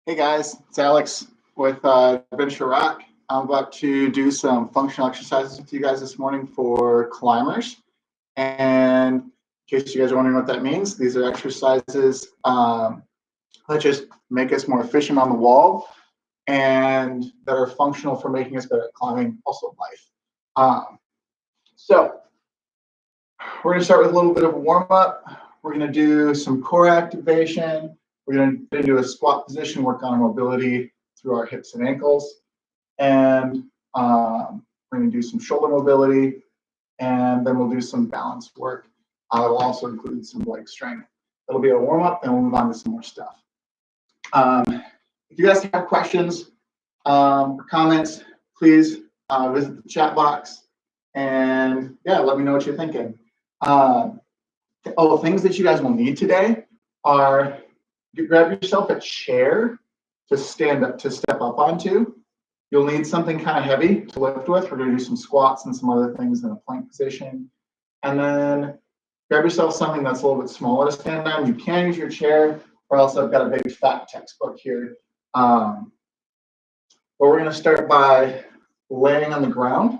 Hey guys, it's Alex with Adventure Rock. I'm about to do some functional exercises with you guys this morning for climbers. And in case you guys are wondering what that means, these are exercises that just make us more efficient on the wall and that are functional for making us better at climbing, also life. So we're going to start with a little bit of a warm up. We're going to do some core activation. We're going to do a squat position, work on our mobility through our hips and ankles. And we're going to do some shoulder mobility. And then we'll do some balance work. It'll also include some leg strength. It'll be a warm up, and we'll move on to some more stuff. If you guys have questions or comments, please visit the chat box. And yeah, let me know what you're thinking. Things that you guys will need today are grab yourself a chair to step up onto. You'll need something kind of heavy to lift with. We're going to do some squats and some other things in a plank position. And then grab yourself something that's a little bit smaller to stand on. You can use your chair, or else I've got a big fat textbook here. But we're going to start by laying on the ground.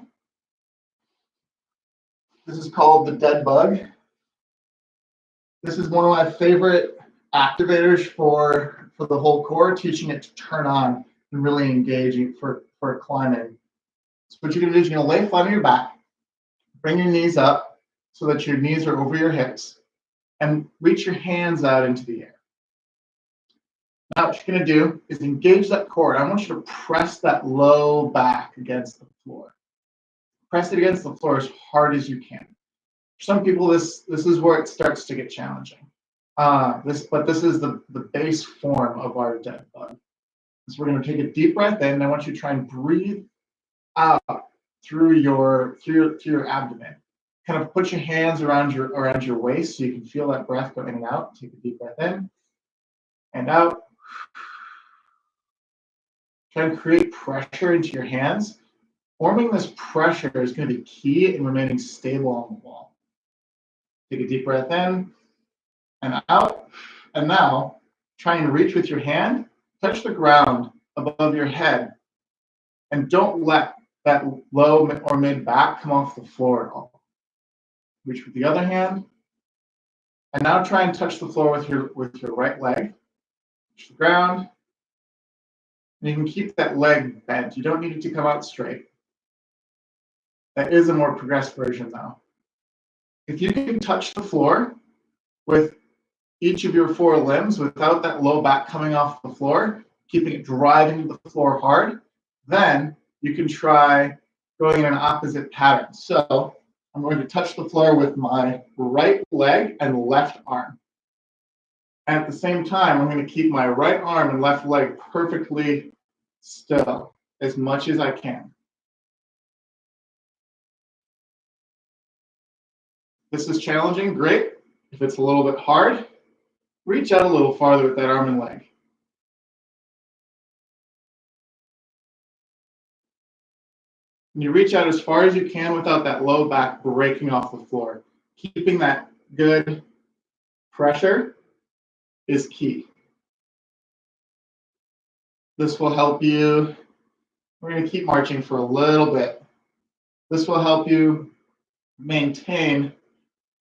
This is called the dead bug. This is one of my favorite activators for the whole core, teaching it to turn on and really engaging for climbing. So what you're going to do is you're going to lay flat on your back, bring your knees up so that your knees are over your hips, and reach your hands out into the air. Now what you're going to do is engage that core. I want you to press that low back against the floor. Press it against the floor as hard as you can. For some people, this is where it starts to get challenging. This is the base form of our dead bug. So we're going to take a deep breath in, and I want you to try and breathe out through your abdomen. Kind of put your hands around your waist so you can feel that breath go in and out. Take a deep breath in and out. Try and create pressure into your hands. Forming this pressure is going to be key in remaining stable on the wall. Take a deep breath in and out. And now try and reach with your hand, touch the ground above your head, and don't let that low or mid back come off the floor at all. Reach with the other hand, and now try and touch the floor with your right leg. Touch the ground, and you can keep that leg bent. You don't need it to come out straight. That is a more progressed version though. If you can touch the floor with each of your four limbs without that low back coming off the floor, keeping it driving the floor hard, then you can try going in an opposite pattern. So I'm going to touch the floor with my right leg and left arm. And at the same time, I'm going to keep my right arm and left leg perfectly still as much as I can. This is challenging, great. If it's a little bit hard, reach out a little farther with that arm and leg. And you reach out as far as you can without that low back breaking off the floor. Keeping that good pressure is key. This will help you. We're going to keep marching for a little bit. This will help you maintain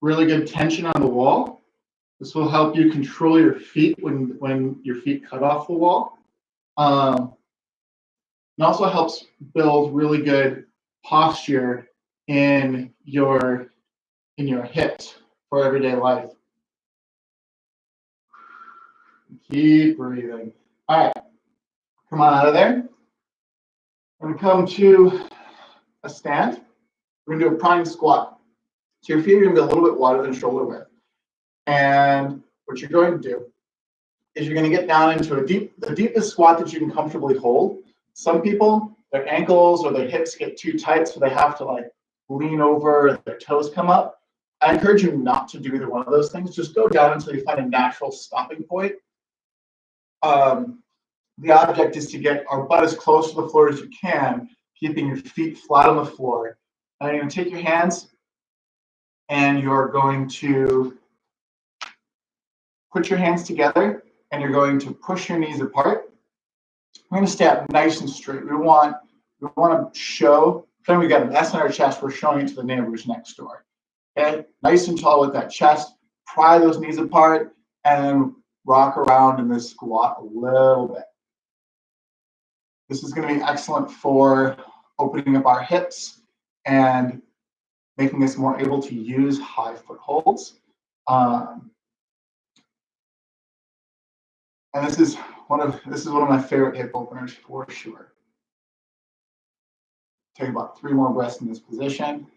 really good tension on the wall. This will help you control your feet when your feet cut off the wall. It also helps build really good posture in your hips for everyday life. Keep breathing. All right, come on out of there. We're going to come to a stand. We're going to do a prime squat. So your feet are going to be a little bit wider than shoulder width. And what you're going to do is you're going to get down into the deepest squat that you can comfortably hold. Some people, their ankles or their hips get too tight, so they have to like lean over, their toes come up. I encourage you not to do either one of those things. Just go down until you find a natural stopping point. The object is to get our butt as close to the floor as you can, keeping your feet flat on the floor. And you're going to take your hands and you're going to put your hands together and you're going to push your knees apart We're going to stay up nice and straight. We want to show, then we got an S on our chest, we're showing it to the neighbors next door. Okay, nice and tall with that chest, pry those knees apart, and rock around in this squat a little bit. This is going to be excellent for opening up our hips and making us more able to use high footholds. And this is one of my favorite hip openers for sure. Take about 3 more breaths in this position.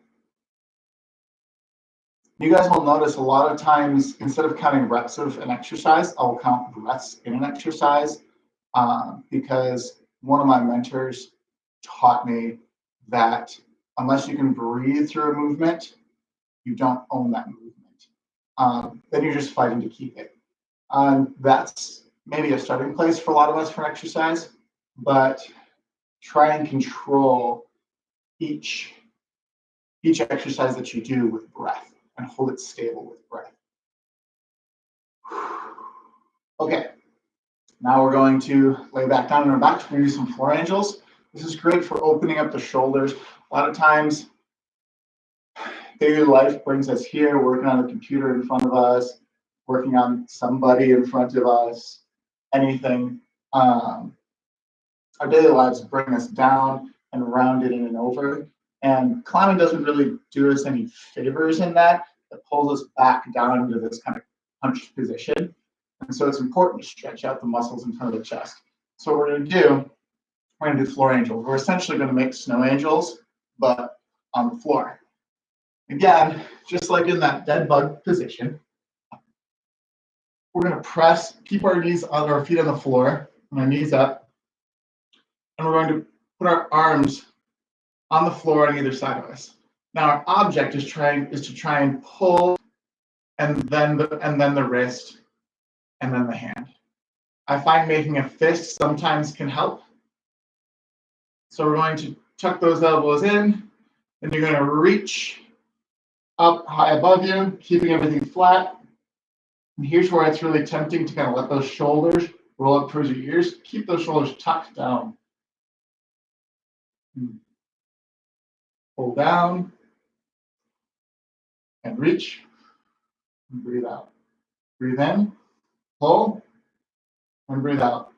You guys will notice a lot of times, instead of counting reps of an exercise, I'll count breaths in an exercise because one of my mentors taught me that unless you can breathe through a movement, you don't own that movement. Then you're just fighting to keep it. That's maybe a starting place for a lot of us for exercise, but try and control each exercise that you do with breath and hold it stable with breath. Okay, now we're going to lay back down on our back. We're going to do some floor angels. This is great for opening up the shoulders. A lot of times, daily life brings us here, working on a computer in front of us, working on somebody in front of us, anything. Our daily lives bring us down and rounded in and over. And climbing doesn't really do us any favors in that. It pulls us back down into this kind of hunched position. And so it's important to stretch out the muscles in front of the chest. So what we're going to do, we're going to do floor angels. We're essentially going to make snow angels, but on the floor. Again, just like in that dead bug position, we're going to press, keep our knees on our feet on the floor, and our knees up, and we're going to put our arms on the floor on either side of us. Now our object is to try and pull, and then the wrist, and then the hand. I find making a fist sometimes can help. So we're going to tuck those elbows in, and you're going to reach up high above you, keeping everything flat. And here's where it's really tempting to kind of let those shoulders roll up towards your ears. Keep those shoulders tucked down. Pull down and reach and breathe out. Breathe in, pull, and breathe out.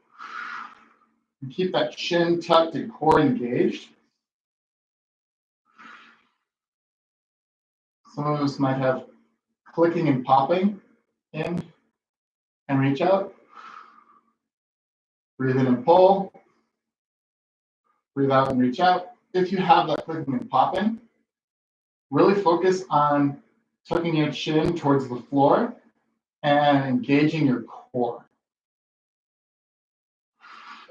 And keep that chin tucked and core engaged. Some of us might have clicking and popping in and reach out. Breathe in and pull. Breathe out and reach out. If you have that clicking and popping, really focus on tucking your chin towards the floor and engaging your core.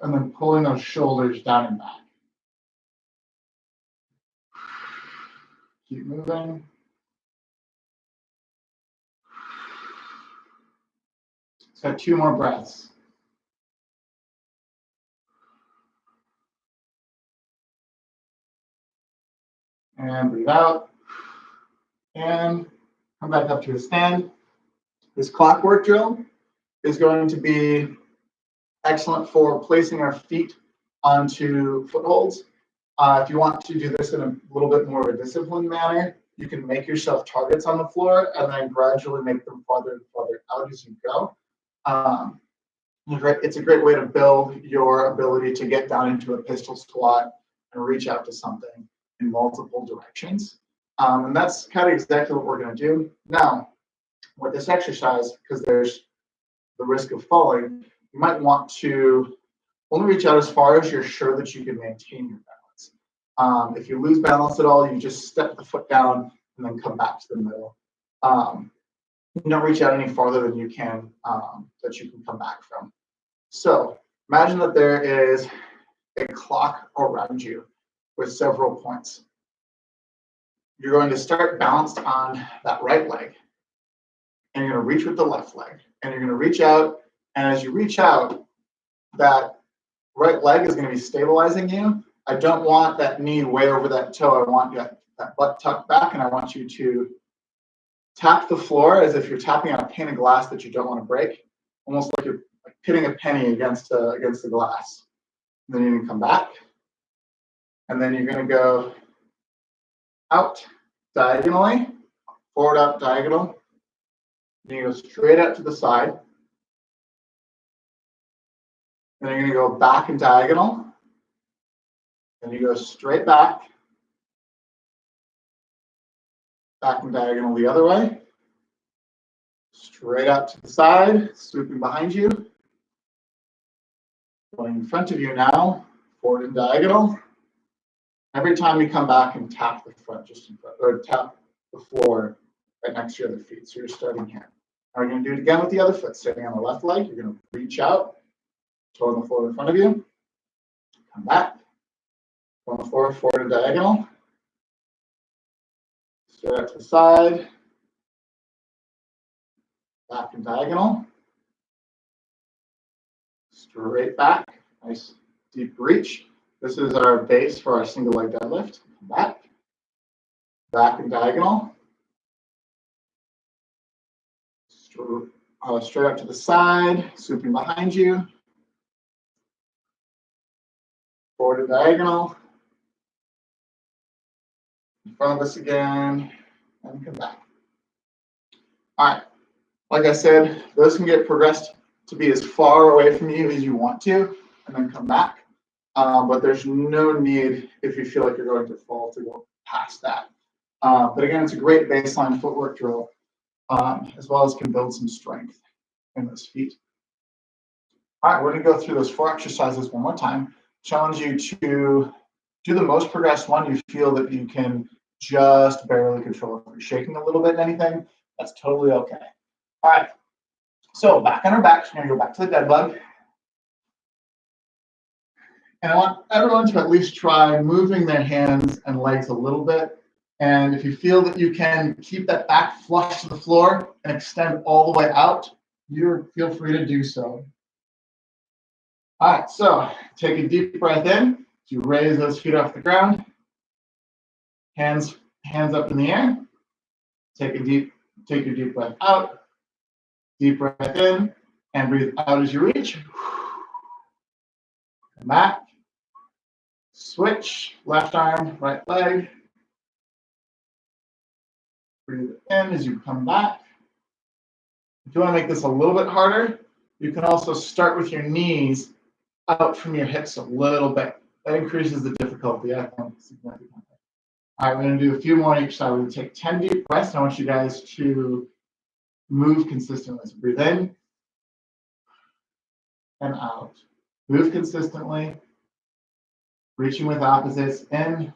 And then pulling those shoulders down and back. Keep moving. Let's have 2 more breaths. And breathe out. And come back up to a stand. This clockwork drill is going to be excellent for placing our feet onto footholds. If you want to do this in a little bit more of a disciplined manner, you can make yourself targets on the floor and then gradually make them farther and farther out as you go. It's a great way to build your ability to get down into a pistol squat and reach out to something in multiple directions. And that's kind of exactly what we're going to do. Now, with this exercise, because there's the risk of falling, you might want to only reach out as far as you're sure that you can maintain your balance. If you lose balance at all, you just step the foot down and then come back to the middle. You don't reach out any farther than you can come back from. So imagine that there is a clock around you with several points. You're going to start balanced on that right leg, and you're going to reach with the left leg, and you're going to reach out, and as you reach out, that right leg is going to be stabilizing you. I don't want that knee way over that toe. I want that butt tucked back, and I want you to tap the floor as if you're tapping on a pane of glass that you don't want to break, almost like you're hitting a penny against the glass. Then you're going to come back. And then you're going to go out diagonally, forward up diagonal. Then you go straight out to the side. Then you're going to go back and diagonal. Then you go straight back. Back and diagonal the other way. Straight out to the side, swooping behind you. Going in front of you now, forward and diagonal. Every time you come back and tap the front, just in front, or tap the floor right next to your other feet. So you're starting here. Now we're going to do it again with the other foot. Sitting on the left leg, you're going to reach out, toe on the floor in front of you. Come back, toe on the floor, forward and diagonal. Straight out to the side, back and diagonal. Straight back, nice deep reach. This is our base for our single leg deadlift. Back, back and diagonal. Straight up to the side, swooping behind you. Forward and diagonal. In front of us again, and come back. All right, like I said, those can get progressed to be as far away from you as you want to, and then come back. But there's no need, if you feel like you're going to fall, to go past that. But again, it's a great baseline footwork drill, as well as can build some strength in those feet. All right, we're going to go through those 4 exercises one more time. Challenge you to do the most progressed one you feel that you can just barely control. If you're shaking a little bit in anything, that's totally okay. All right, so back on our backs, we're going to go back to the dead bug. And I want everyone to at least try moving their hands and legs a little bit. And if you feel that you can keep that back flush to the floor and extend all the way out, feel free to do so. All right, so take a deep breath in. You raise those feet off the ground. Hands up in the air. Take your deep breath out. Deep breath in and breathe out as you reach. Come back. Switch, left arm, right leg. Breathe in as you come back. If you want to make this a little bit harder, you can also start with your knees out from your hips a little bit. That increases the difficulty, I think, significantly. All right, we're going to do a few more on each side. We're going to take 10 deep breaths. I want you guys to move consistently. So breathe in and out. Move consistently. Reaching with opposites. In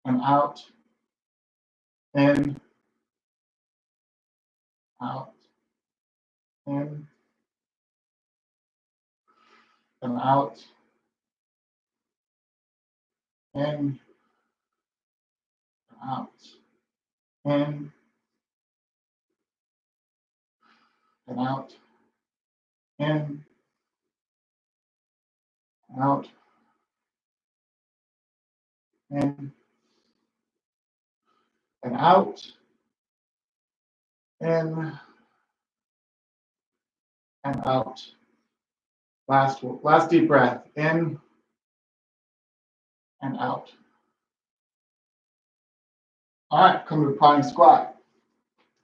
and out. In, out. In and out. In, out. In and out. In, out. In and out. In and out. Last deep breath. In and out. All right, come to the prying squat.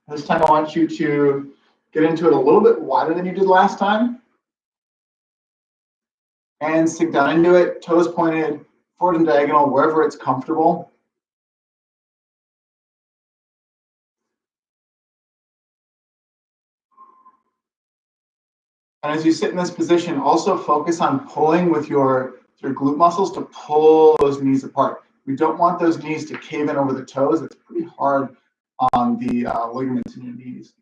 This time I want you to get into it a little bit wider than you did last time. And sink down into it, toes pointed, forward and diagonal, wherever it's comfortable. And as you sit in this position, also focus on pulling with your glute muscles to pull those knees apart. We don't want those knees to cave in over the toes. It's pretty hard on the ligaments in your knees.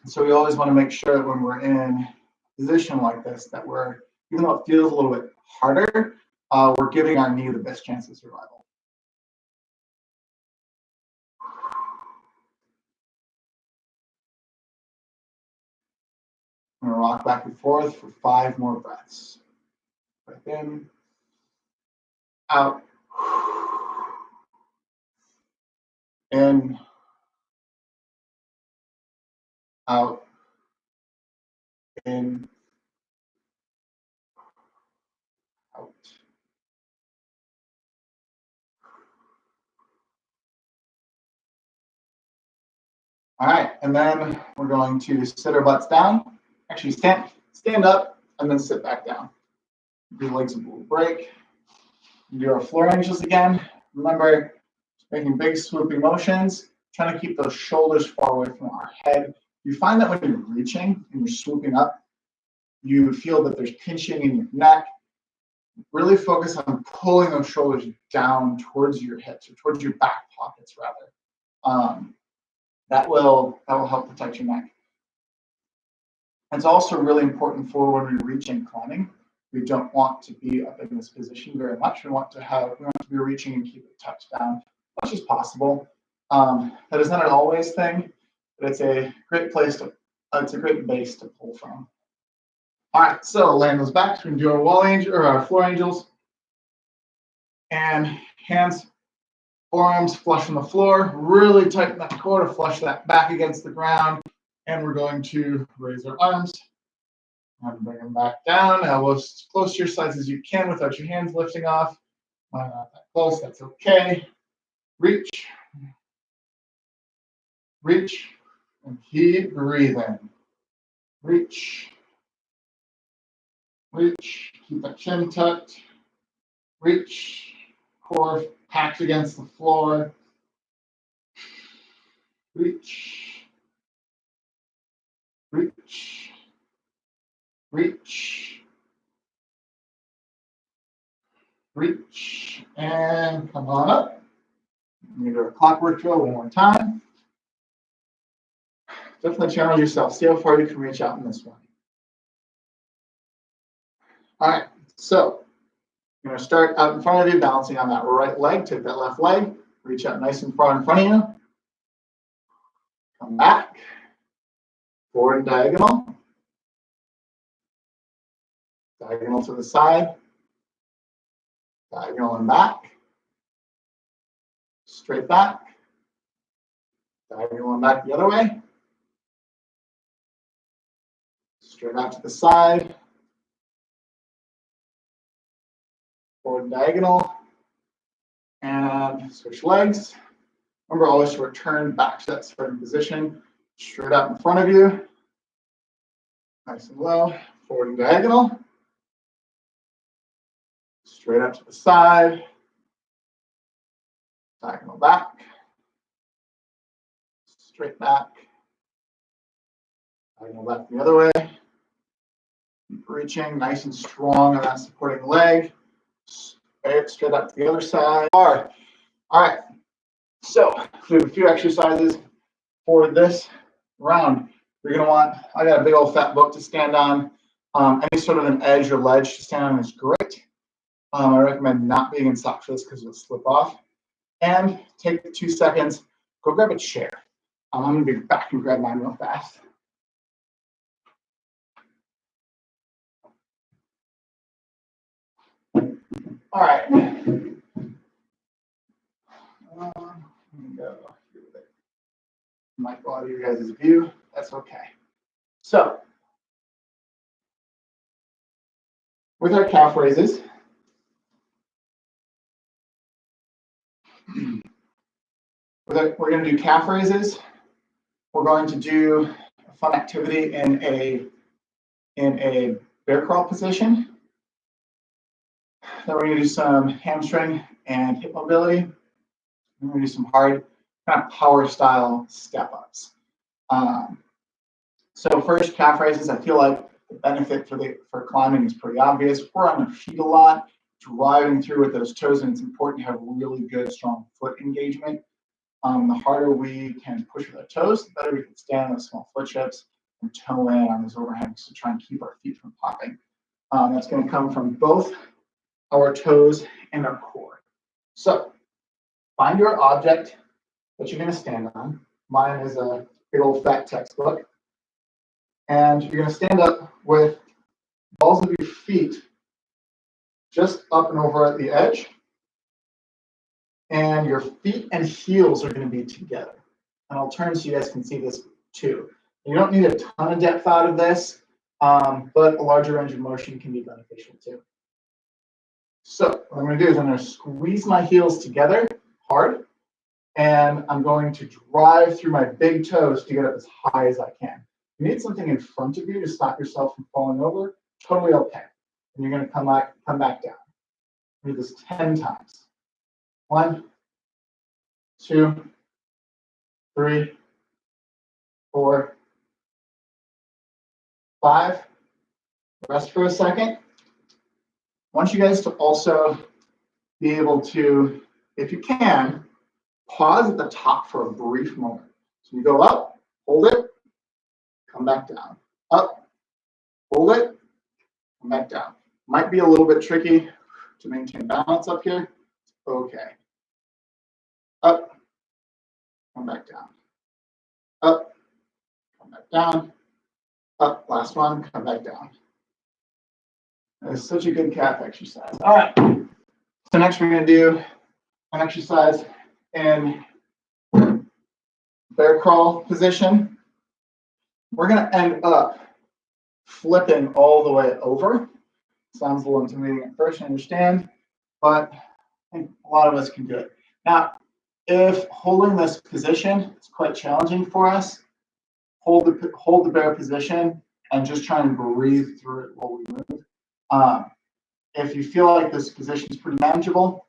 So we always want to make sure that when we're in a position like this, that even though it feels a little bit harder, we're giving our knee the best chance of survival. I'm going to rock back and forth for 5 more breaths. Breath in, out, in, out, in, All right, and then we're going to sit our butts down. Actually, stand up and then sit back down. Your legs will break. Do our floor angels again. Remember, making big swooping motions, trying to keep those shoulders far away from our head. You find that when you're reaching and you're swooping up, you feel that there's pinching in your neck. Really focus on pulling those shoulders down towards your hips or towards your back pockets, rather. That will help protect your neck. It's also really important for when we reach and climbing. We don't want to be up in this position very much. We want to be reaching and keep it tucked down as much as possible. That is not an always thing, but it's a great it's a great base to pull from. All right, so land those back. So we can do our wall angel or our floor angels, and hands, forearms flush on the floor. Really tighten that core to flush that back against the ground, and we're going to raise our arms and bring them back down. Elbows as close to your sides as you can without your hands lifting off. Not that close. That's okay. Reach, reach, and keep breathing. Reach. Reach, keep that chin tucked. Reach, core packed against the floor. Reach, reach, reach, reach, and come on up. I'm going to do a clockwork drill one more time. Definitely challenge yourself. See how far you can reach out in this one. All right, so you're going to start out in front of you, balancing on that right leg. Take that left leg, reach out nice and far in front of you. Come back, forward and diagonal. Diagonal to the side. Diagonal and back. Straight back. Diagonal and back the other way. Straight out to the side. Forward and diagonal. And switch legs. Remember always to return back to that starting position. Straight out in front of you. Nice and low. Forward and diagonal. Straight up to the side. Diagonal back. Straight back. Diagonal back the other way. Keep reaching nice and strong on that supporting leg. Straight up to the other side. All right. So we have a few exercises for this round. You're going to want, I got a big old fat book to stand on. Any sort of an edge or ledge to stand on is great. I recommend not being in socks for this because it'll slip off. And take the 2 seconds, go grab a chair. I'm going to be back and grab mine real fast. All right. Let me go here with it. Might go out of your guys' view. That's okay. So, with our calf raises, we're going to do calf raises. We're going to do a fun activity in a bear crawl position. Then we're going to do some hamstring and hip mobility. We're going to do some hard kind of power style step ups. So first, calf raises. I feel like the benefit for climbing is pretty obvious. We're on our feet a lot, driving through with those toes, and it's important to have really good, strong foot engagement. The harder we can push with our toes, the better we can stand on those small foot chips and toe in on those overhangs to try and keep our feet from popping. That's going to come from both our toes and our core. So find your object that you're going to stand on. Mine is a big old fat textbook. And you're going to stand up with balls of your feet just up and over at the edge. And your feet and heels are going to be together. And I'll turn so you guys can see this too. You don't need a ton of depth out of this, but a larger range of motion can be beneficial too. So what I'm going to do is I'm going to squeeze my heels together hard. and I'm going to drive through my big toes to get up as high as I can. You need something in front of you to stop yourself from falling over. Totally okay. And you're going to come back down. Do this 10 times. 1, 2, 3, 4, 5. Rest for a second. I want you guys to also be able to, if you can, pause at the top for a brief moment. So you go up, hold it, come back down. Up, hold it, come back down. Might be a little bit tricky to maintain balance up here. Okay. Up, come back down. Up, come back down. Up, last one, come back down. It's such a good calf exercise. All right. So next we're going to do an exercise in bear crawl position. We're going to end up flipping all the way over. Sounds a little intimidating at first, I understand, but I think a lot of us can do it. Now, if holding this position is quite challenging for us, hold the bear position and just try and breathe through it while we move. If you feel like this position is pretty manageable,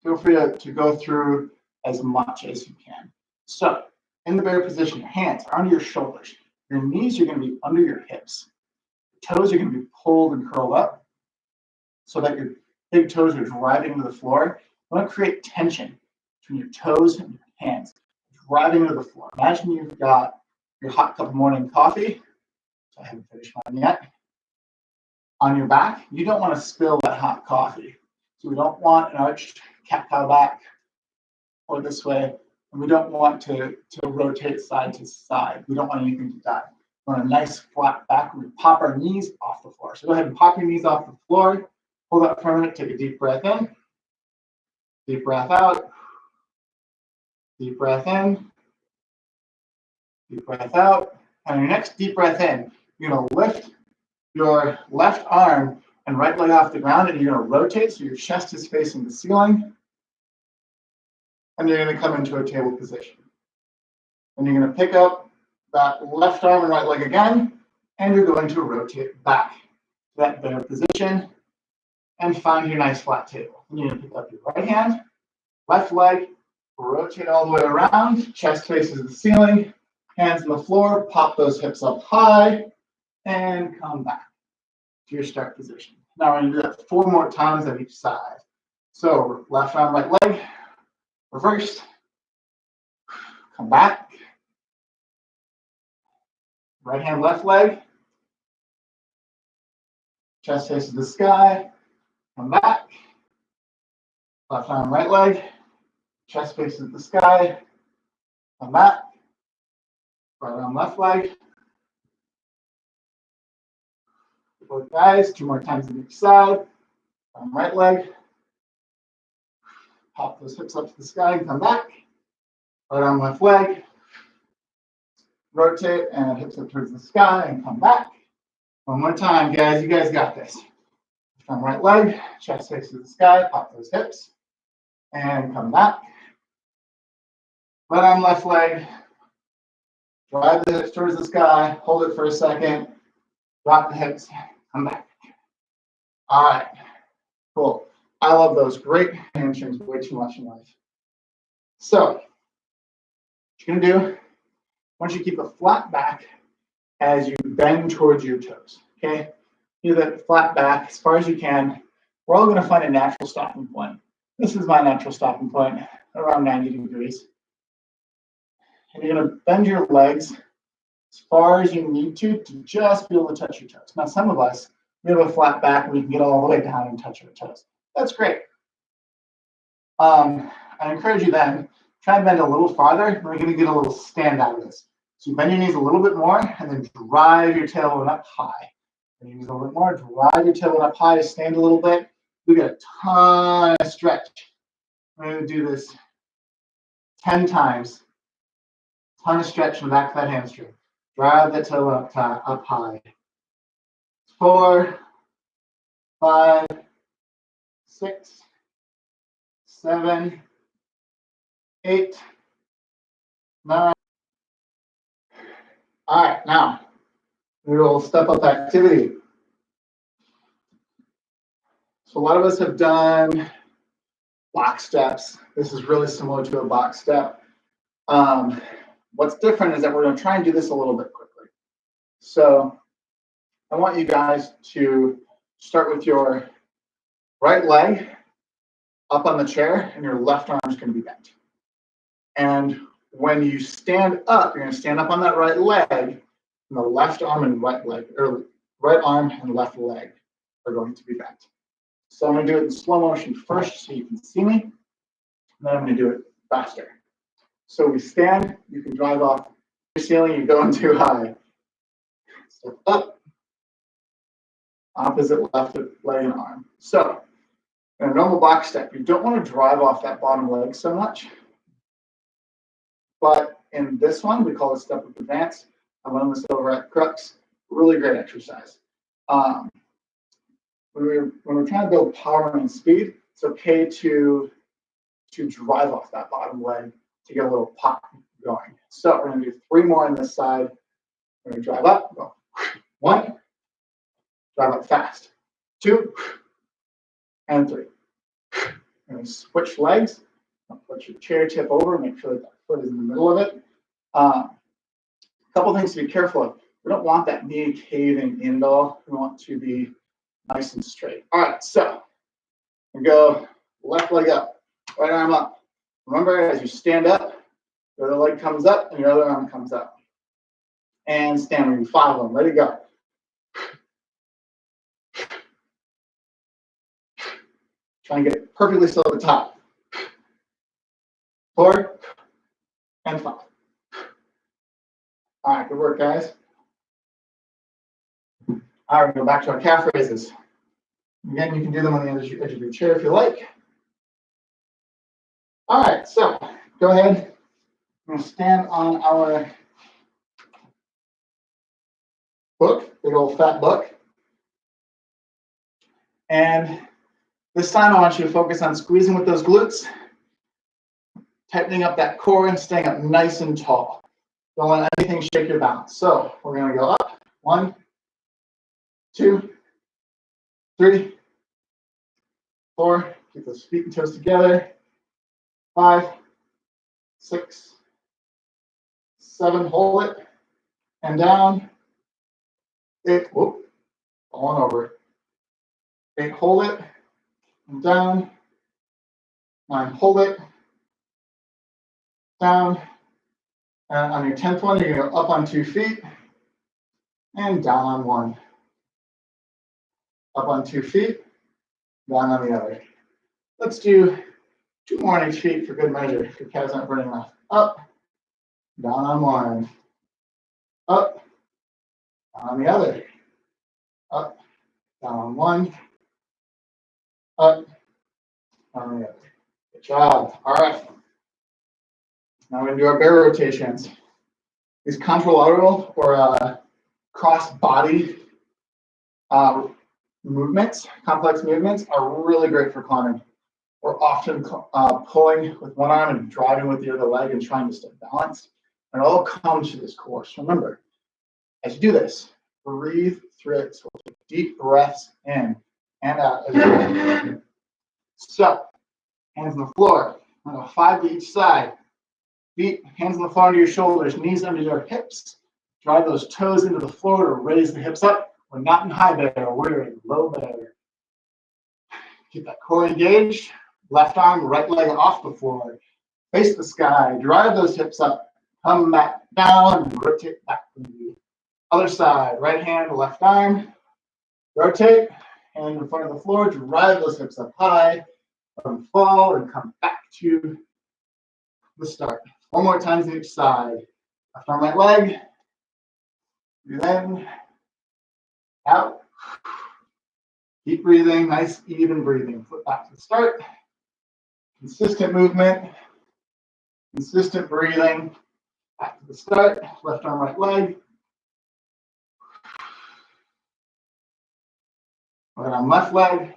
feel free to go through as much as you can. So, in the bear position, your hands are under your shoulders. Your knees are going to be under your hips. Your toes are going to be pulled and curled up so that your big toes are driving into the floor. You want to create tension between your toes and your hands, driving into the floor. Imagine you've got your hot cup of morning coffee. So I haven't finished mine yet. On your back, you don't want to spill that hot coffee. So we don't want an arched cat-cow back or this way. And we don't want to rotate side to side. We don't want anything to die. We want a nice flat back. We pop our knees off the floor. So go ahead and pop your knees off the floor. Hold that for a minute. Take a deep breath in. Deep breath out. Deep breath in. Deep breath out. On your next deep breath in, you're going to lift your left arm and right leg off the ground, and you're going to rotate so your chest is facing the ceiling. And you're going to come into a table position. And you're going to pick up that left arm and right leg again, and you're going to rotate back to that bear position and find your nice flat table. And you're going to pick up your right hand, left leg, rotate all the way around, chest faces the ceiling, hands on the floor, pop those hips up high, and come back to your start position. Now we're going to do that 4 more times on each side. So left arm, right leg, reversed, come back, right hand, left leg, chest faces the sky, come back, left arm, right leg, chest faces the sky, come back, right arm, left leg. Both guys, 2 more times on each side, arm, right leg, pop those hips up to the sky and come back, right arm, left leg, rotate and hips up towards the sky and come back. 1 more time, guys. You guys got this. From right leg, chest faces the sky, pop those hips, and come back. Right arm, left leg, drive the hips towards the sky, hold it for a second, drop the hips, come back. All right, cool. I love those. Great hamstrings, way too much in life. So, what you're gonna do, I want you to keep a flat back as you bend towards your toes, okay? Do that flat back as far as you can. We're all going to find a natural stopping point. This is my natural stopping point, around 90 degrees. And you're going to bend your legs as far as you need to just be able to touch your toes. Now, some of us, we have a flat back and we can get all the way down and touch our toes. That's great. I encourage you then, try and bend a little farther, and we're going to get a little stand out of this. So you bend your knees a little bit more and then drive your tailbone up high. Bend your knees a little bit more, drive your tailbone up high, stand a little bit. We get a ton of stretch. We're going to do this 10 times. Ton of stretch in the back of that hamstring. Drive that tailbone up high. 4, 5, 6, 7, 8, 9. All right, now we will step up activity. So a lot of us have done box steps. This is really similar to a box step. What's different is that we're going to try and do this a little bit quickly. So I want you guys to start with your right leg up on the chair, and your left arm is going to be bent. And when you stand up, you're going to stand up on that right leg, and the left arm and right leg, or right arm and left leg are going to be bent. So I'm going to do it in slow motion first so you can see me, and then I'm going to do it faster. So we stand, you can drive off the ceiling, you're going too high. Step up, opposite left leg and arm. So in a normal box step, you don't want to drive off that bottom leg so much. But in this one, we call it step up advance. I learned this over at Crux. Really great exercise. When we're trying to build power and speed, it's okay to drive off that bottom leg to get a little pop going. So we're going to do 3 more on this side. We're going to drive up, go 1, drive up fast, 2, and 3. We're going to switch legs. Let your chair tip over, make sure that foot is in the middle of it. A couple things to be careful of. We don't want that knee caving in at all. We want to be nice and straight. All right, so we go left leg up, right arm up. Remember, as you stand up, your other leg comes up and your other arm comes up. And stand. We're going to do 5 of them. Ready, go. Try and get it perfectly still at the top. 4 and 5. All right, good work, guys. All right, we go back to our calf raises. Again, you can do them on the edge of your chair if you like. All right, so go ahead. We're going to stand on our book, big old fat book. And this time I want you to focus on squeezing with those glutes, tightening up that core and staying up nice and tall. Don't let anything shake your balance. So we're going to go up. 1, 2, 3, 4. Keep those feet and toes together. 5, 6, 7. Hold it and down. 8. Whoop. Falling over. 8. Hold it and down. 9. Hold it down. And on your 10th one, you're going to go up on 2 feet and down on 1. Up on 2 feet, down on the other. Let's do 2 more on each feet for good measure. If your calves aren't burning enough. Up, down on 1. Up, down on the other. Up, down on 1. Up, down on the other. Good job. All right. Now we're going to do our bear rotations. These contralateral or cross body movements, complex movements, are really great for climbing. We're often pulling with one arm and driving with the other leg and trying to stay balanced. And it all comes to this course. Remember, as you do this, breathe through it. So we'll take deep breaths in and out. So, hands on the floor. 5 to each side. Feet, hands on the floor under your shoulders, knees under your hips. Drive those toes into the floor to raise the hips up. We're not in high bear, we're in low bear. Keep that core engaged. Left arm, right leg off the floor. Face the sky. Drive those hips up. Come back down and rotate back to the other side. Right hand, left arm. Rotate. Hand in front of the floor. Drive those hips up high. Let them fall and come back to the start. 1 more time to each side. Left arm, right leg. Breathe in. Out. Keep breathing. Nice, even breathing. Flip back to the start. Consistent movement. Consistent breathing. Back to the start. Left arm, right leg. Right arm, left leg.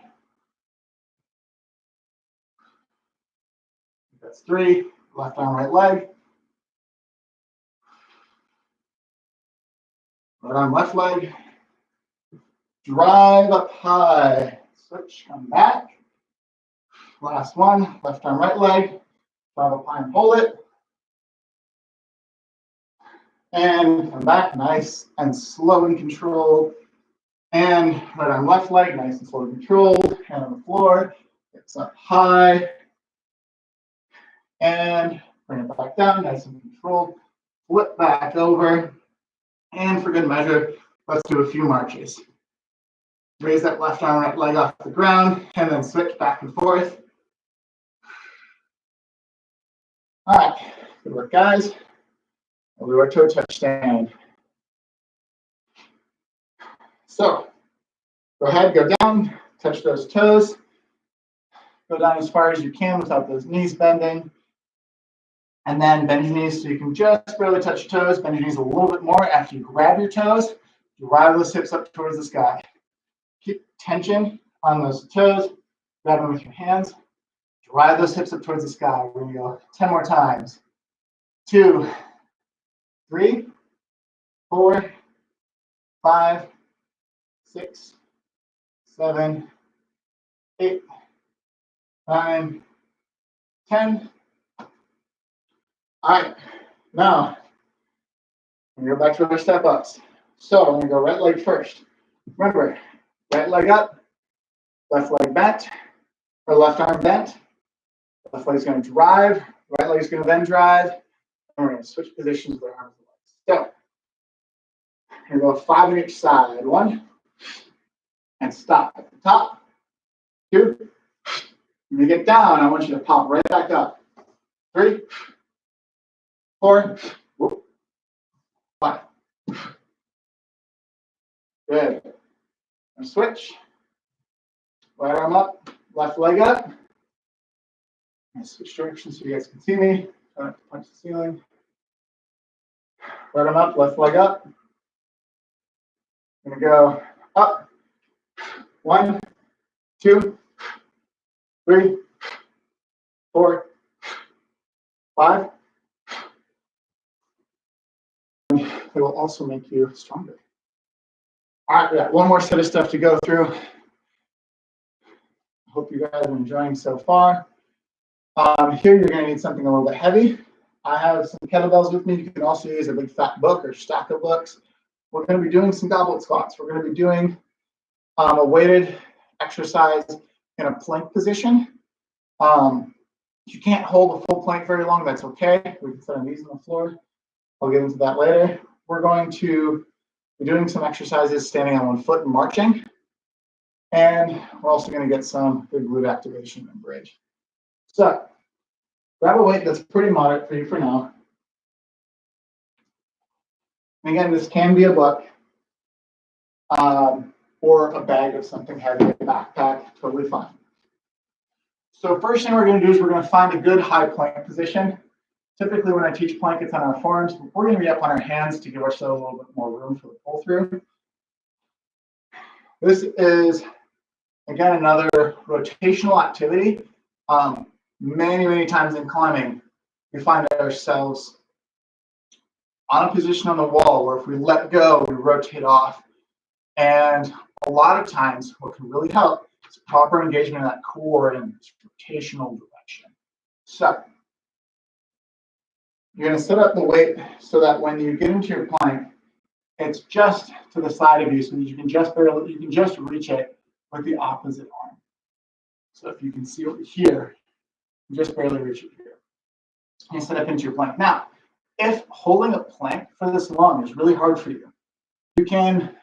That's 3. left arm, right leg. Right arm, left leg. Drive up high. Switch, come back. Last one, left arm, right leg. Drive up high and hold it. And come back, nice and slow and controlled. And right arm, left leg, nice and slow and controlled. Hand on the floor. It's up high. And bring it back down, nice and controlled. Flip back over. And for good measure, let's do a few marches. Raise that left arm, right leg off the ground, and then switch back and forth. All right, good work, guys. We'll do our toe touch stand. So go ahead, go down, touch those toes. Go down as far as you can without those knees bending. And then bend your knees so you can just barely touch your toes. Bend your knees a little bit more after you grab your toes. Drive those hips up towards the sky. Keep tension on those toes. Grab them with your hands. Drive those hips up towards the sky. We're going to go 10 more times. 2, 3, 4, 5, 6, 7, 8, 9, 10. All right, now we're going to go back to our step ups. So I'm going to go right leg first. Remember, right leg up, left leg bent, or left arm bent. Left leg is going to drive, right leg is going to then drive, and we're going to switch positions with our arms and legs. So we're going to go 5 on each side. 1, and stop at the top. 2, when you get down, I want you to pop right back up. 3, 4, 5. Good. And switch. Right arm up, left leg up. And switch directions so you guys can see me. I don't have to punch the ceiling. Right arm up, left leg up. I'm going to go up. 1, 2, 3, 4, 5. And it will also make you stronger. All right, we got one more set of stuff to go through. I hope you guys are enjoying so far. Here you're going to need something a little bit heavy. I have some kettlebells with me. You can also use a big fat book or stack of books. We're going to be doing some goblet squats. We're going to be doing a weighted exercise in a plank position. If you can't hold a full plank very long, that's okay. We can set our knees on the floor. I'll get into that later. We're going to be doing some exercises standing on one foot and marching. And we're also going to get some good glute activation and bridge. So grab a weight that's pretty moderate for you for now. And again, this can be a book or a bag of something heavy, a backpack, totally fine. So first thing we're going to do is we're going to find a good high plank position. Typically when I teach plank, it's on our forearms. We're going to be up on our hands to give ourselves a little bit more room for the pull through. This is, again, another rotational activity. Many times in climbing, we find ourselves on a position on the wall where if we let go, we rotate off. And a lot of times what can really help is proper engagement in that core and rotational direction. So you're going to set up the weight so that when you get into your plank, it's just to the side of you so that you can just reach it with the opposite arm. So if you can see over here, you just barely reach it here. You set up into your plank. Now, if holding a plank for this long is really hard for you, you can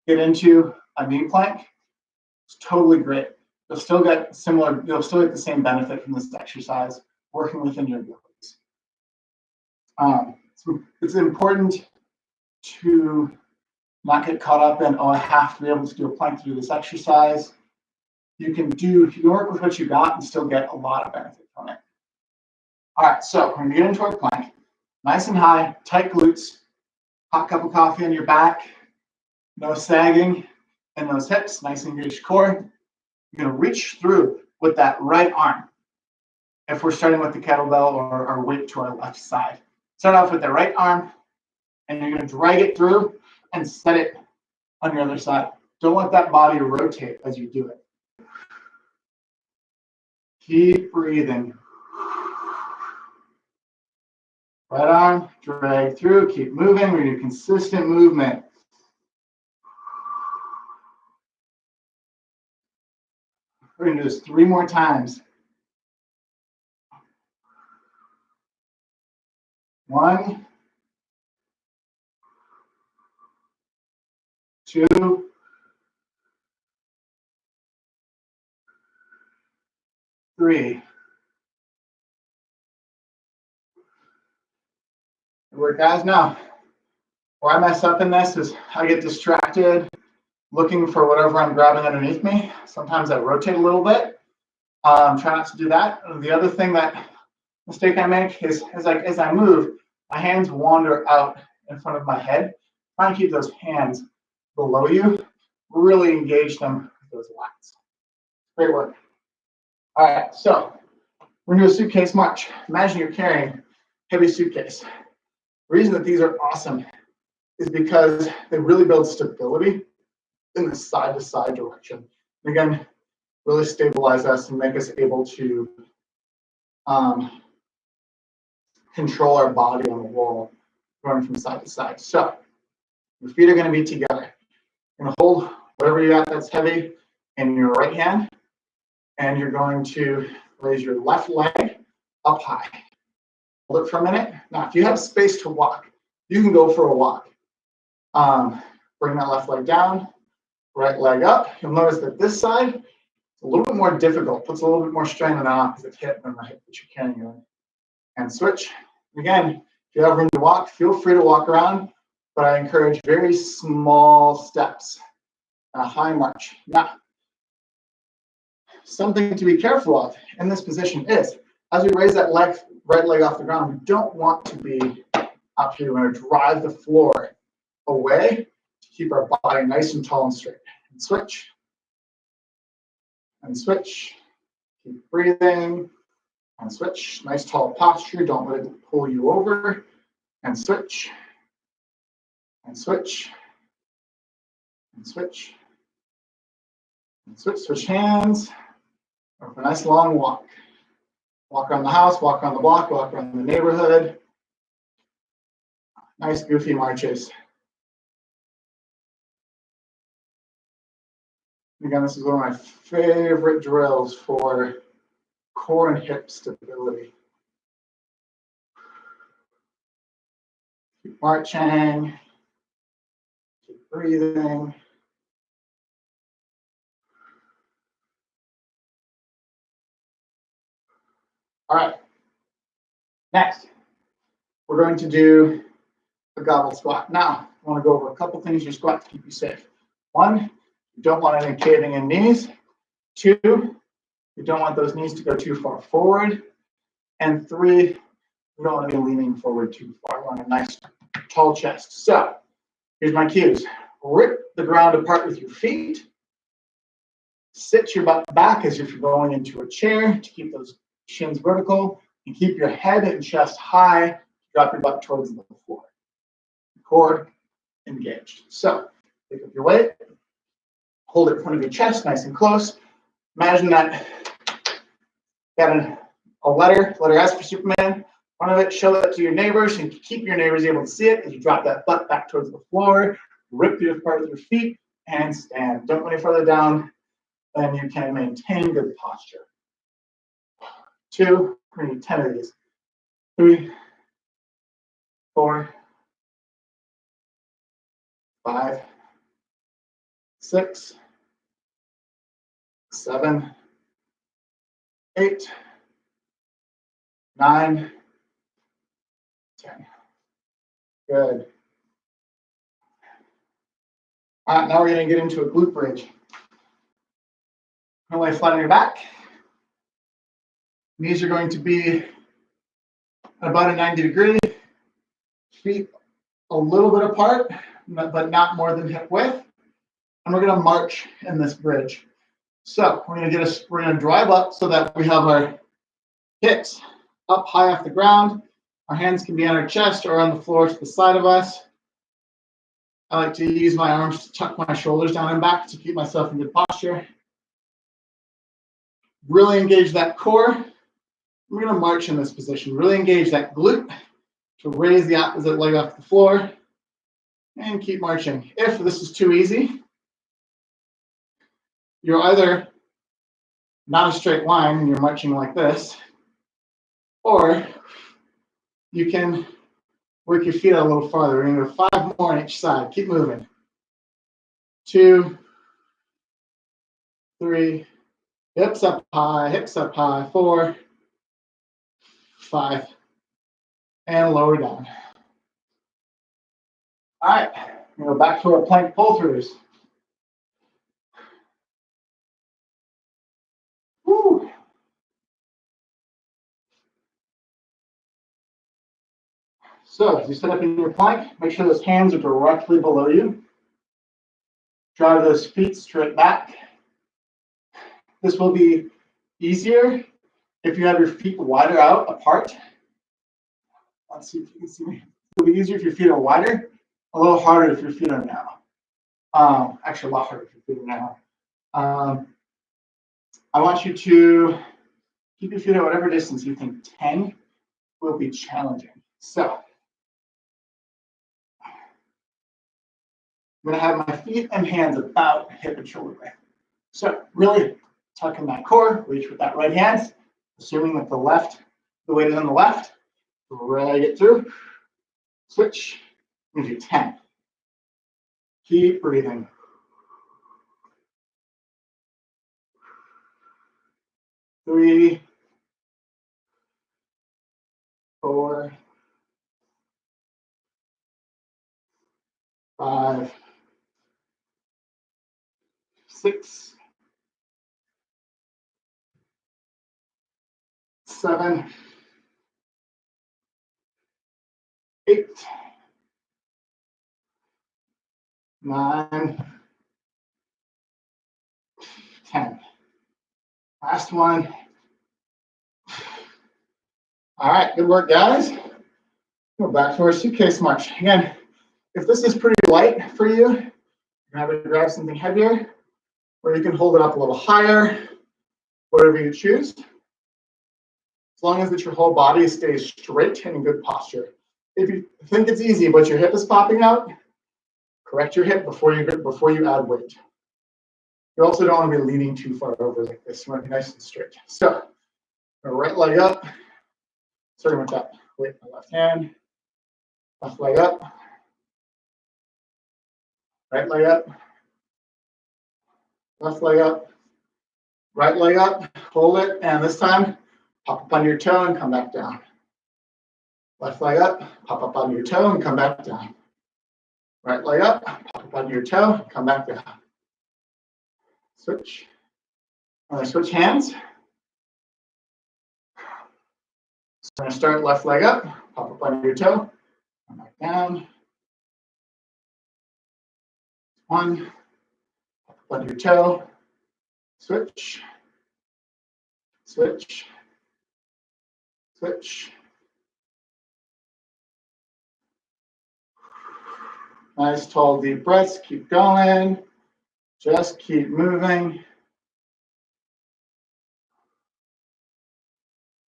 get into a knee plank. It's totally great. You'll still get the same benefit from this exercise working within your abilities. It's important to not get caught up in, oh, I have to be able to do a plank to do this exercise. You can work with what you got and still get a lot of benefit from it. All right, so we're going to get into our plank. Nice and high, tight glutes, hot cup of coffee on your back, no sagging in those hips, nice engaged core. You're going to reach through with that right arm. if we're starting with the kettlebell or our weight to our left side. Start off with the right arm, and you're going to drag it through and set it on your other side. Don't let that body rotate as you do it. Keep breathing. Right arm, drag through, keep moving. We're going to do consistent movement. We're going to do this 3 more times. 1, 2, 3. Good work, guys. Now, where I mess up in this is I get distracted looking for whatever I'm grabbing underneath me. Sometimes I rotate a little bit. Try not to do that. The other thing mistake I make is like as I move, my hands wander out in front of my head. Try and keep those hands below you. Really engage them with those lats. Great work. All right, so we're gonna do a suitcase march. Imagine you're carrying a heavy suitcase. The reason that these are awesome is because they really build stability in the side-to-side direction. And again, really stabilize us and make us able to control our body on the wall, going from side to side. So your feet are going to be together. You're going to hold whatever you got that's heavy in your right hand, and you're going to raise your left leg up high. Hold it for a minute. Now, if you have space to walk, you can go for a walk. Bring that left leg down, right leg up. You'll notice that this side is a little bit more difficult, puts a little bit more strain on the opposite hip than the hip that you're carrying on. And switch. Again, if you have room to walk, feel free to walk around, but I encourage very small steps, a high march. Now, something to be careful of in this position is, as we raise that right leg off the ground, we don't want to be up here. We're going to drive the floor away to keep our body nice and tall and straight. And switch. And switch. Keep breathing. And switch. Nice tall posture. Don't let it pull you over. And switch. And switch. And switch. And switch. Switch hands. Or for a nice long walk. Walk around the house, walk around the block, walk around the neighborhood. Nice goofy marches. Again, this is one of my favorite drills for core and hip stability. Keep marching. Keep breathing. All right. Next, we're going to do a goblet squat. Now, I want to go over a couple things your squat to keep you safe. 1, you don't want any caving in knees. 2, you don't want those knees to go too far forward. And 3, you don't want to be leaning forward too far. You want a nice tall chest. So here's my cues. Rip the ground apart with your feet. Sit your butt back as if you're going into a chair to keep those shins vertical. And keep your head and chest high. Drop your butt towards the floor. Core engaged. So pick up your weight. Hold it in front of your chest, nice and close. Imagine that you got a letter S for Superman. Front of it, show that to your neighbors, and keep your neighbors able to see it as you drop that butt back towards the floor. Rip the apart with your feet and stand. Don't go any further down than you can maintain good posture. 2, we're going to do 10 of these. 3, 4, 5, 6, 7, 8, 9, 10. Good. All right, now we're going to get into a glute bridge. Lay flat on your back. Knees are going to be about a 90 degree. Feet a little bit apart, but not more than hip width. And we're going to march in this bridge. So we're going to drive up so that we have our Hips up high off the ground. Our hands can be on our chest or on the floor to the side of us. I like to use my arms to tuck my shoulders down and back to keep myself in good posture. Really engage that core. We're going to march in this position. Really engage that glute to raise the opposite leg off the floor and keep marching. If this is too easy, you're either not a straight line and you're marching like this, or you can work your feet out a little farther. We're going to go 5 more on each side. Keep moving. 2, 3, hips up high, 4, 5, and lower down. All right, we'll go back to our plank pull-throughs. Woo. So as you sit up in your plank, make sure those hands are directly below you. Drive those feet straight back. This will be easier if you have your feet wider out apart. Let's see if you can see me. It'll be easier if your feet are wider, a little harder if your feet are narrow. Actually, a lot harder if your feet are narrow. I want you to keep your feet at whatever distance you think 10 will be challenging. So I'm going to have my feet and hands about hip and shoulder width. So really tuck in that core, reach with that right hand, assuming that the weight is on the left. Drag it through. Switch. I'm going to do 10. Keep breathing. 3, 4, 5, 6, 7, 8, 9, 10. Last one. All right, good work, guys. Go back to our suitcase march. Again, if this is pretty light for you, you can have to grab something heavier, or you can hold it up a little higher, whatever you choose. As long as that your whole body stays straight and in good posture. If you think it's easy, but your hip is popping out, correct your hip before you add weight. You also don't want to be leaning too far over like this. You want to be nice and straight. So, right leg up, starting with that weight in the left hand, left leg up, right leg up, left leg up, right leg up, hold it, and this time, pop up on your toe and come back down. Left leg up, pop up on your toe and come back down. Right leg up, pop up on your toe, come back down. Switch. Switch hands. So I'm going to start left leg up, pop up on your toe, come back down. 1, pop up on your toe, switch, switch, switch. Nice tall deep breaths, keep going, just keep moving.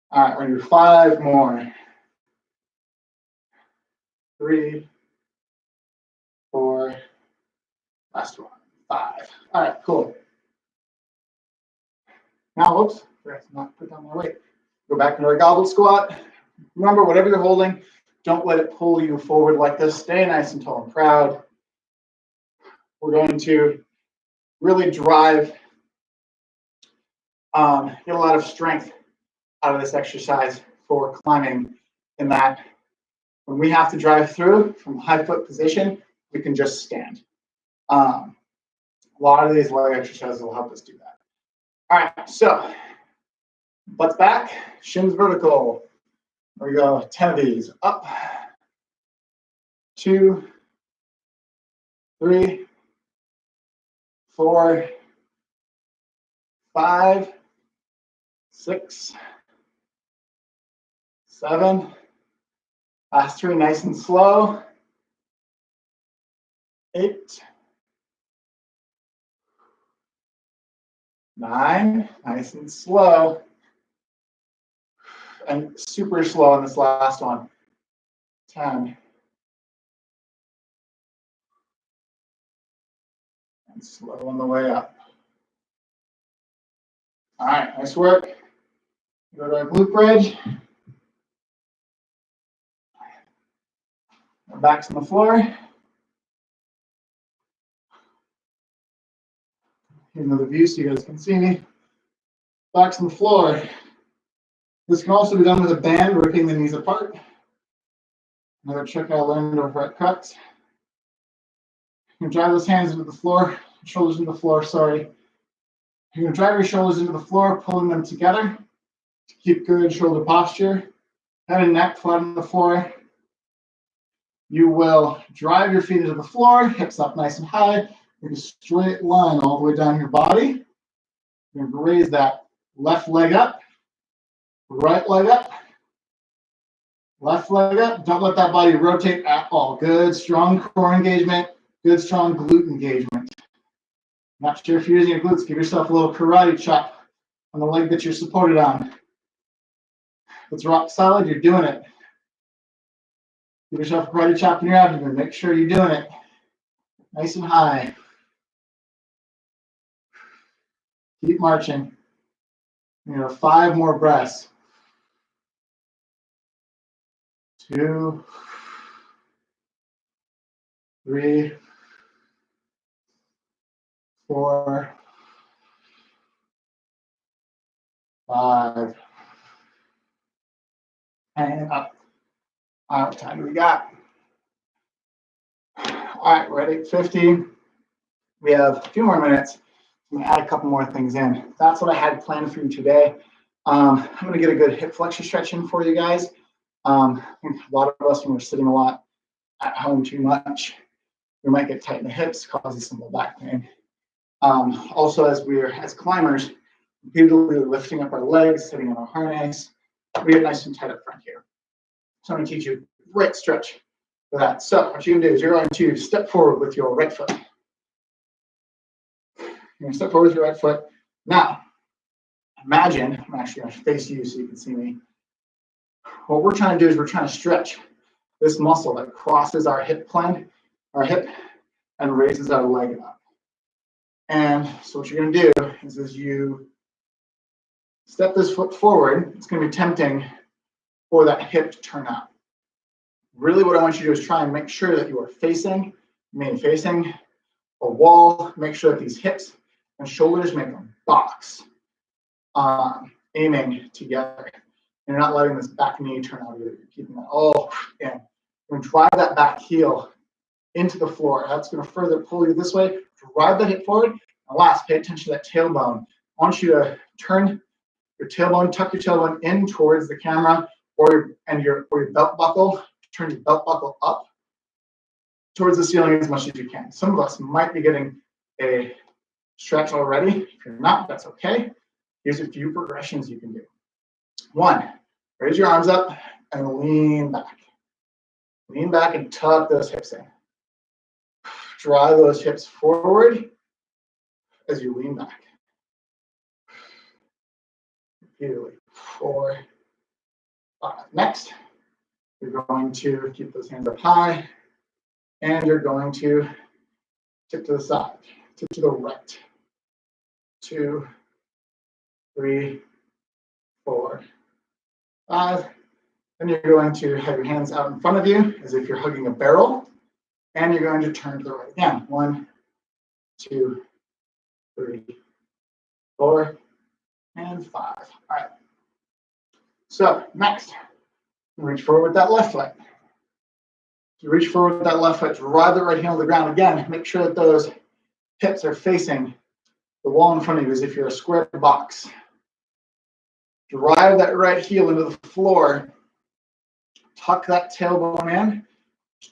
All right, we're going to do 5 more. 3, 4, last one, 5. All right, cool. Now, whoops, forgot to not put down my weight. Go back into our goblet squat. Remember, whatever you're holding, don't let it pull you forward like this. Stay nice and tall and proud. We're going to really drive, get a lot of strength out of this exercise for climbing, in that when we have to drive through from high foot position, we can just stand. A lot of these leg exercises will help us do that. All right, so butts back, shins vertical. There we go, 10 of these. Up, 2, 3, 4, 5, 6, 7. Last 3, nice and slow. 8. 9, nice and slow. And super slow on this last one. 10. And slow on the way up. All right, nice work. Go to our glute bridge. Our backs on the floor. Here's another view so you guys can see me. Backs on the floor. This can also be done with a band, ripping the knees apart. Another trick I learned over at Crux. You can drive those hands into the floor, shoulders into the floor, sorry. You're going to drive your shoulders into the floor, pulling them together to keep good shoulder posture. Head and neck flat on the floor. You will drive your feet into the floor, hips up nice and high. Make a straight line all the way down your body. You're going to raise that left leg up, right leg up, left leg up. Don't let that body rotate at all. Good, strong core engagement. Good, strong glute engagement. Not sure if you're using your glutes. Give yourself a little karate chop on the leg that you're supported on. If it's rock solid, you're doing it. Give yourself a karate chop in your abdomen. Make sure you're doing it. Nice and high. Keep marching. 5 more breaths. 2, 3, 4, 5, and up. How much time do we got? All right, we're at 8:50. We have a few more minutes. I'm gonna add a couple more things in. That's what I had planned for you today. I'm gonna get a good hip flexor stretch in for you guys. I think a lot of us, when we're sitting a lot at home too much, we might get tight in the hips, causing some low back pain. Also, as climbers, repeatedly lifting up our legs, sitting on our harness, we get nice and tight up front here. So I'm going to teach you a great stretch for that. So what you're going to do is you're going to step forward with your right foot. You're going to step forward with your right foot. Now, imagine, I'm actually going to face you so you can see me. What we're trying to do is we're trying to stretch this muscle that crosses our hip plane, our hip, and raises our leg up. And so what you're going to do is as you step this foot forward, it's going to be tempting for that hip to turn out. Really what I want you to do is try and make sure that you are facing a wall. Make sure that these hips and shoulders make a box, aiming together. You're not letting this back knee turn out either. You're keeping that all in. You're going to drive that back heel into the floor. That's going to further pull you this way. Drive the hip forward. And last, pay attention to that tailbone. I want you to turn your tailbone, tuck your tailbone in towards the camera or your belt buckle. Turn your belt buckle up towards the ceiling as much as you can. Some of us might be getting a stretch already. If you're not, that's okay. Here's a few progressions you can do. 1, raise your arms up and lean back. Lean back and tuck those hips in. Drive those hips forward as you lean back. Repeatedly. 4, 5. Next, you're going to keep those hands up high, and you're going to tip to the side, tip to the right. 2, 3, 4, 5. Then you're going to have your hands out in front of you as if you're hugging a barrel, and you're going to turn to the right again. 1, 2, 3, 4, and 5. All right. So next, reach forward with that left foot. You reach forward with that left foot, drive the right heel on the ground. Again, make sure that those hips are facing the wall in front of you as if you're a square box. Drive that right heel into the floor. Tuck that tailbone in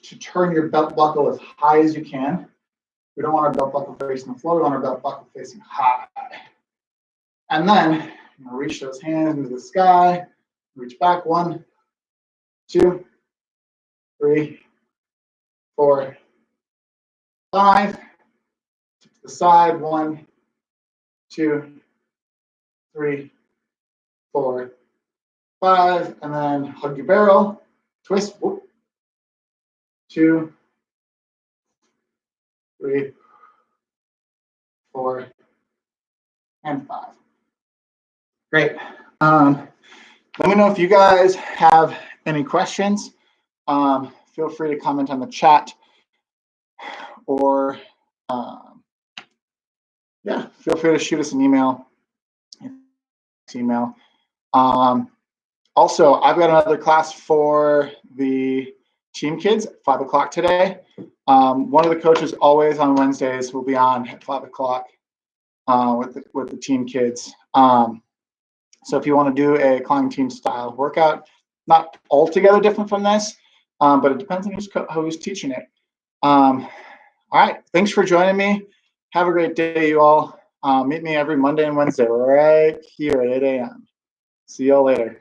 to turn your belt buckle as high as you can. We don't want our belt buckle facing the floor. We want our belt buckle facing high. And then reach those hands into the sky. Reach back. 1, 2, 3, 4, 5. To the side. 1, 2, 3, 4, 5. And then hug your barrel. Twist. Whoop. 2, 3, 4, and 5. Great. Let me know if you guys have any questions. Feel free to comment on the chat, or yeah, feel free to shoot us an email. Also, I've got another class for the team kids at 5 o'clock today. One of the coaches always on Wednesdays will be on at 5 o'clock with the team kids. So if you want to do a climbing team style workout, not altogether different from this, but it depends on who's teaching it. All right, thanks for joining me. Have a great day, you all. Meet me every Monday and Wednesday right here at 8 a.m. See y'all later.